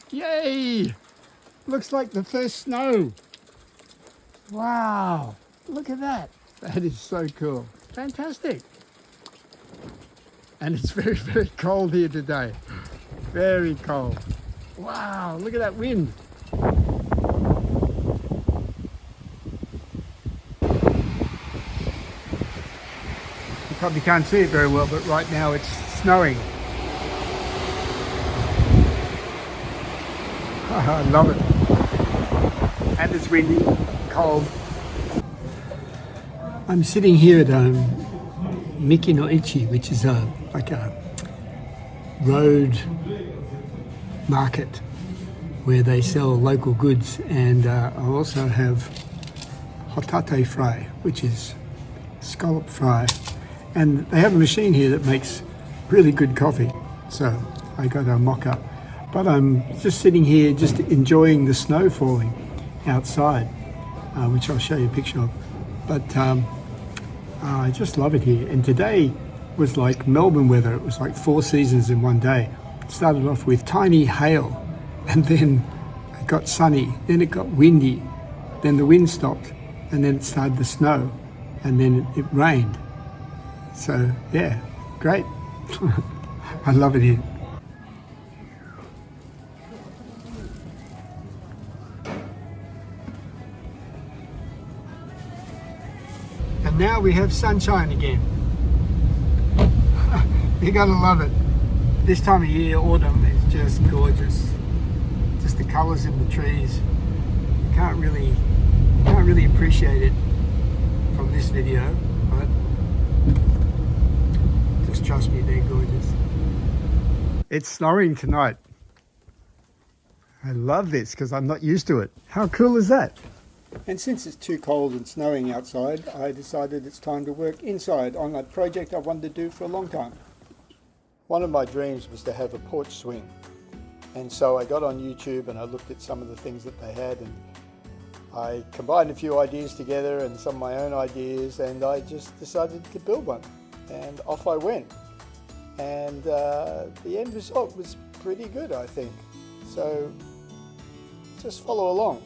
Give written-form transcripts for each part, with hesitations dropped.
Yay! Looks like the first snow. Wow, look at that. That is so cool. Fantastic. And it's very, very cold here today. Very cold. Wow, look at that wind. You probably can't see it very well, but right now it's snowing. I love it. And it's windy, cold. I'm sitting here at Miki no Ichi, which is like a road market where they sell local goods, and I also have hotate fry, which is scallop fry, and they have a machine here that makes really good coffee, so I got a mocha. But I'm just sitting here just enjoying the snow falling outside, which I'll show you a picture of. But I just love it here. And today was like Melbourne weather. It was like 4 seasons in one day. It started off with tiny hail, and then it got sunny, then it got windy, then the wind stopped, and then it started to snow, and then it rained. So yeah, great. I love it here. And now we have sunshine again. You're gonna love it. This time of year, autumn, is just gorgeous. Just the colours in the trees. You can't really appreciate it from this video, but just trust me, they're gorgeous. It's snowing tonight. I love this because I'm not used to it. How cool is that? And since it's too cold and snowing outside, I decided it's time to work inside on that project I wanted to do for a long time. One of my dreams was to have a porch swing. And so I got on YouTube and I looked at some of the things that they had, and I combined a few ideas together and some of my own ideas, and I just decided to build one. And off I went. And the end result was pretty good, I think. So just follow along.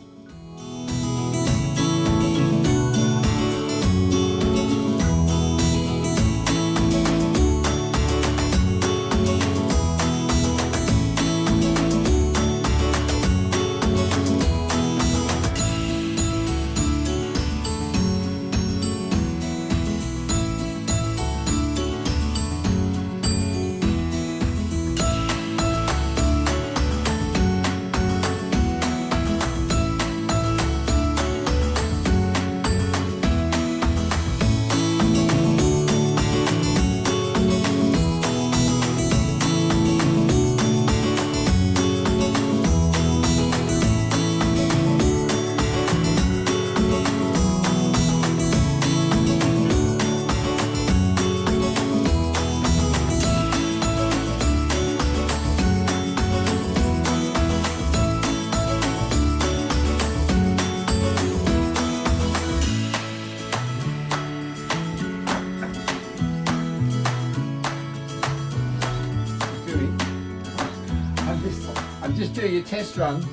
I'm just doing a test run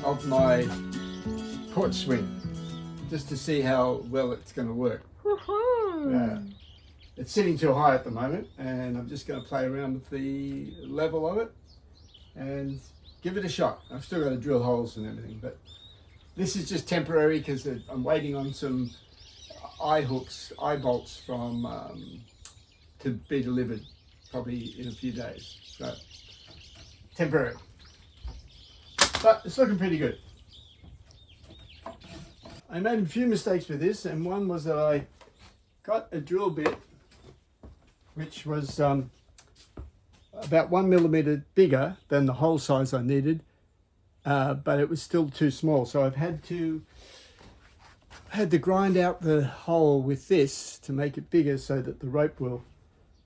of my porch swing, just to see how well it's going to work. It's sitting too high at the moment, and I'm just going to play around with the level of it and give it a shot. I've still got to drill holes and everything, but this is just temporary because I'm waiting on some eye bolts from to be delivered probably in a few days. So temporary, but it's looking pretty good. I made a few mistakes with this, and one was that I got a drill bit which was about 1 millimeter bigger than the hole size I needed, but it was still too small. So I've had to grind out the hole with this to make it bigger so that the rope will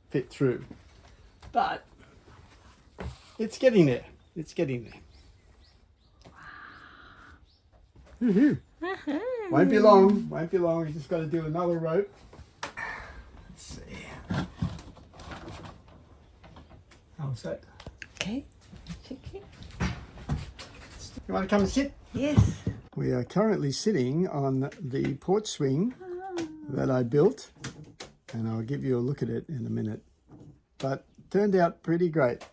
fit through. But it's getting there. It's getting there. Woohoo! Won't be long. Won't be long. We just got to do another rope. Let's see. How's that? Okay. Okay. You want to come and sit? Yes. We are currently sitting on the porch swing that I built, and I'll give you a look at it in a minute. But turned out pretty great.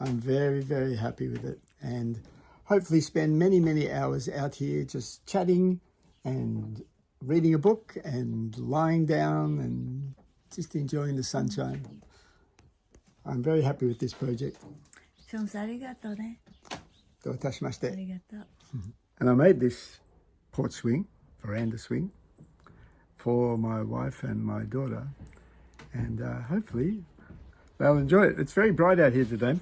I'm very, very happy with it, and hopefully spend many, many hours out here just chatting and reading a book and lying down and just enjoying the sunshine. I'm very happy with this project. ションさんありがとうね。どういたしましあて。りがとう。And I made this porch swing, veranda swing, for my wife and my daughter, and hopefully they'll enjoy it. It's very bright out here today.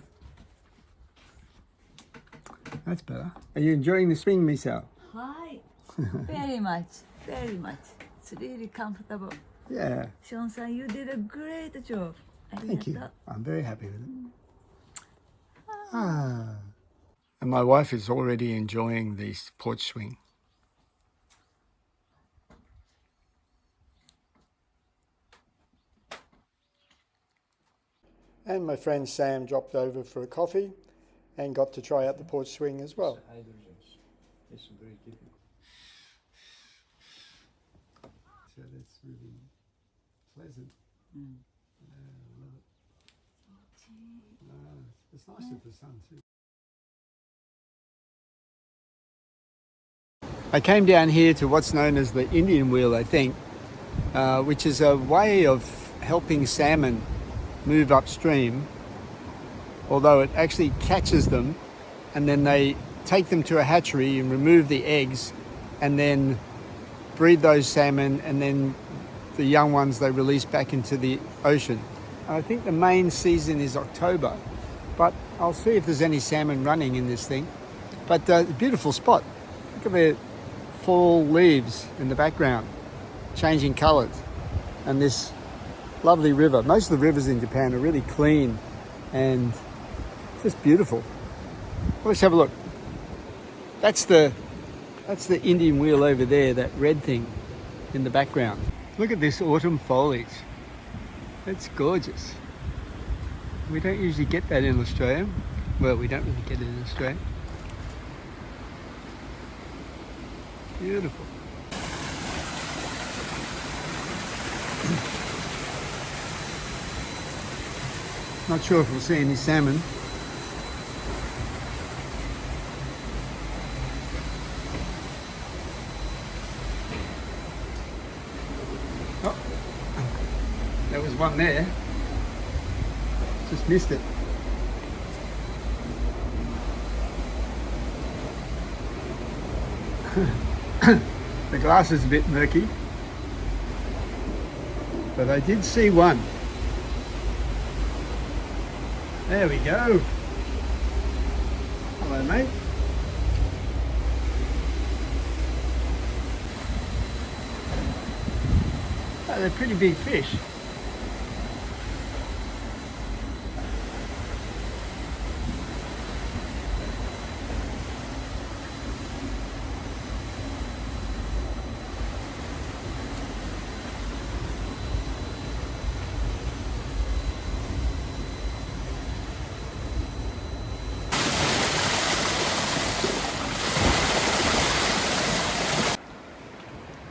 That's better. Are you enjoying the swing, Misao? Hi. Very much. Very much. It's really comfortable. Yeah. Sean-san, you did a great job. Thank you. I'm very happy with it. And my wife is already enjoying this porch swing. And my friend Sam dropped over for a coffee and got to try out the porch swing as well. It's very difficult. So that's really pleasant. I love it. It's nice with the sun too. I came down here to what's known as the Indian wheel, I think, which is a way of helping salmon move upstream, although it actually catches them, and then they take them to a hatchery and remove the eggs and then breed those salmon, and then the young ones they release back into the ocean. I think the main season is October, but I'll see if there's any salmon running in this thing. But beautiful spot. Look at the fall leaves in the background, changing colours, and this lovely river. Most of the rivers in Japan are really clean and just beautiful. Let's have a look. That's the Indian wheel over there, that red thing in the background. Look at this autumn foliage. It's gorgeous. We don't usually get that in Australia. Well, we don't really get it in Australia. Beautiful. Not sure if we'll see any salmon. Oh, there was one there. Just missed it. The glass is a bit murky, but I did see one. There we go. Hello, mate. Oh, they're pretty big fish.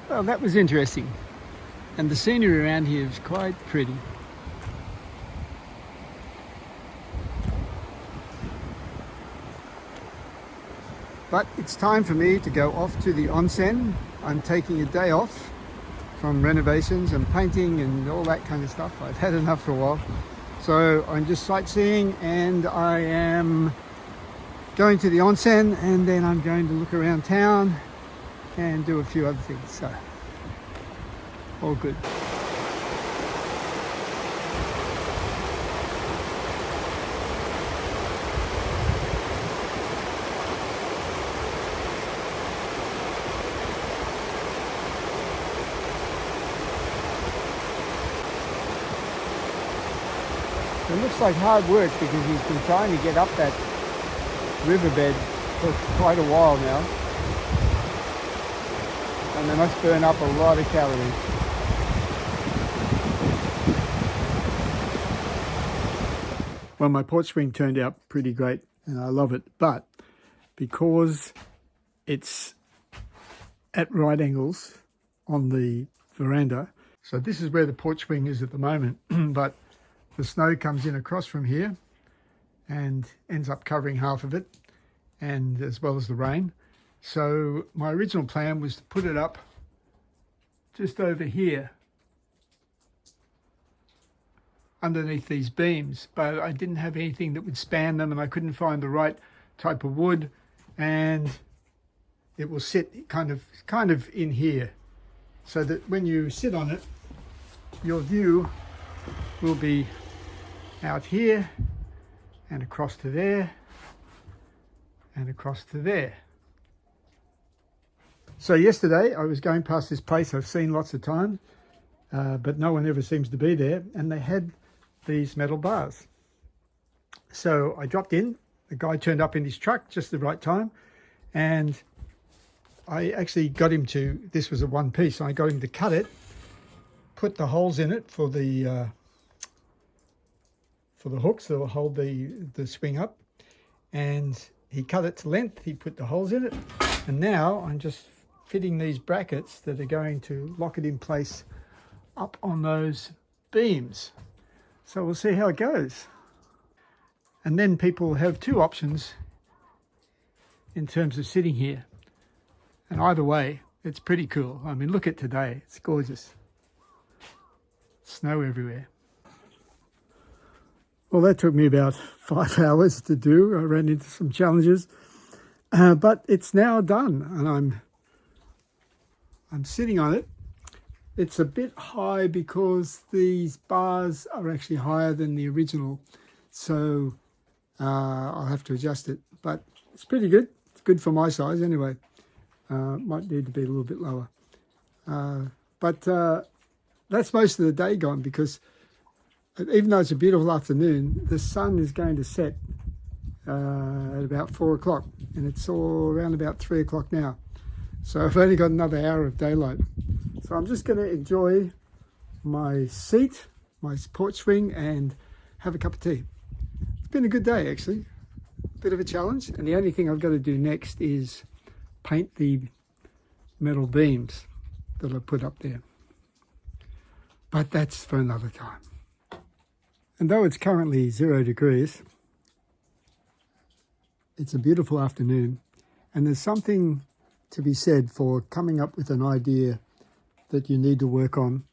Well, that was interesting. And the scenery around here is quite pretty. But it's time for me to go off to the onsen. I'm taking a day off from renovations and painting and all that kind of stuff. I've had enough for a while. So I'm just sightseeing, and I am going to the onsen, and then I'm going to look around town and do a few other things. So all good. It looks like hard work because he's been trying to get up that riverbed for quite a while now. And they must burn up a lot of calories. Well, my porch swing turned out pretty great and I love it, but because it's at right angles on the veranda. So this is where the porch swing is at the moment, but the snow comes in across from here and ends up covering half of it, and as well as the rain. So my original plan was to put it up just over here underneath these beams, but I didn't have anything that would span them, and I couldn't find the right type of wood, and it will sit kind of in here, so that when you sit on it, your view will be out here and across to there and across to there. So yesterday I was going past this place I've seen lots of times, but no one ever seems to be there, and they had these metal bars. So I dropped in, the guy turned up in his truck just the right time, and I actually got him to, this was a one piece, so I got him to cut it, put the holes in it for the hooks that will hold the swing up, and he cut it to length, he put the holes in it, and now I'm just fitting these brackets that are going to lock it in place up on those beams. So we'll see how it goes. And then people have two options in terms of sitting here. And either way, it's pretty cool. I mean, look at today, it's gorgeous. Snow everywhere. Well, that took me about 5 hours to do. I ran into some challenges, but it's now done, and I'm sitting on it. It's a bit high because these bars are actually higher than the original, so I'll have to adjust it, but it's pretty good. It's good for my size anyway. Might need to be a little bit lower. But that's most of the day gone, because even though it's a beautiful afternoon, the sun is going to set at about 4 o'clock, and it's all around about 3 o'clock now. So I've only got another hour of daylight. So I'm just going to enjoy my seat, my porch swing, and have a cup of tea. It's been a good day, actually. Bit of a challenge, and the only thing I've got to do next is paint the metal beams that I put up there. But that's for another time. And though it's currently 0 degrees, it's a beautiful afternoon, and there's something to be said for coming up with an idea that you need to work on,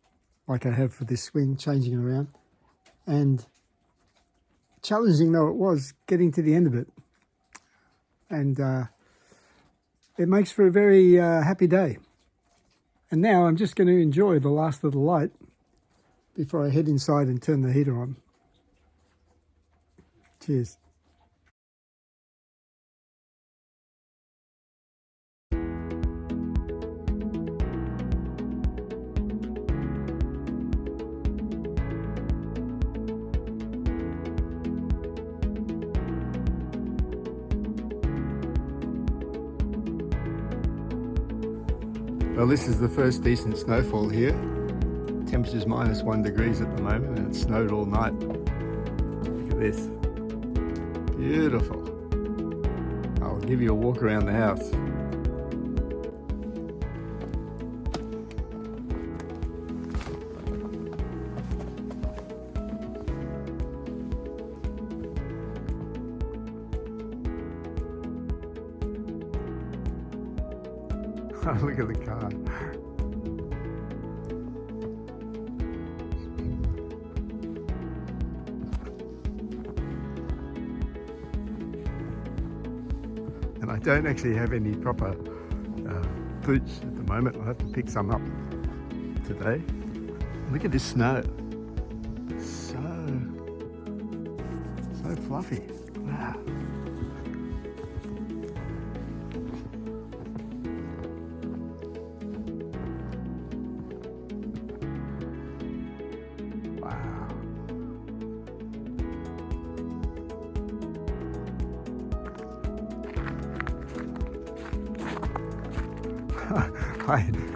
like I have for this swing, changing it around, and challenging though it was, getting to the end of it. And it makes for a very happy day. And now I'm just going to enjoy the last of the light before I head inside and turn the heater on. Cheers. Well, this is the first decent snowfall here. Temperature's -1 degrees at the moment, and it snowed all night. Look at this. Beautiful. I'll give you a walk around the house. Look at the car. And I don't actually have any proper boots at the moment. I'll have to pick some up today. Look at this snow. So fluffy. Wow.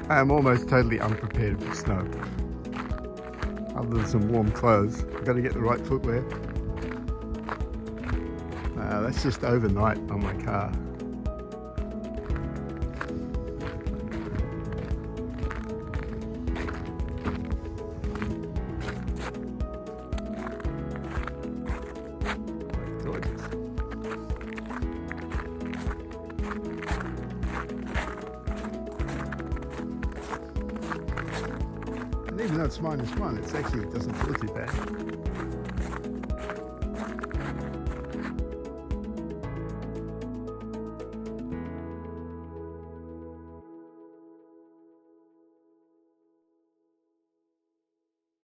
I am almost totally unprepared for snow. Other than some warm clothes, I've got to get the right footwear. That's just overnight on my car. it's -1, it's actually, it doesn't feel too bad.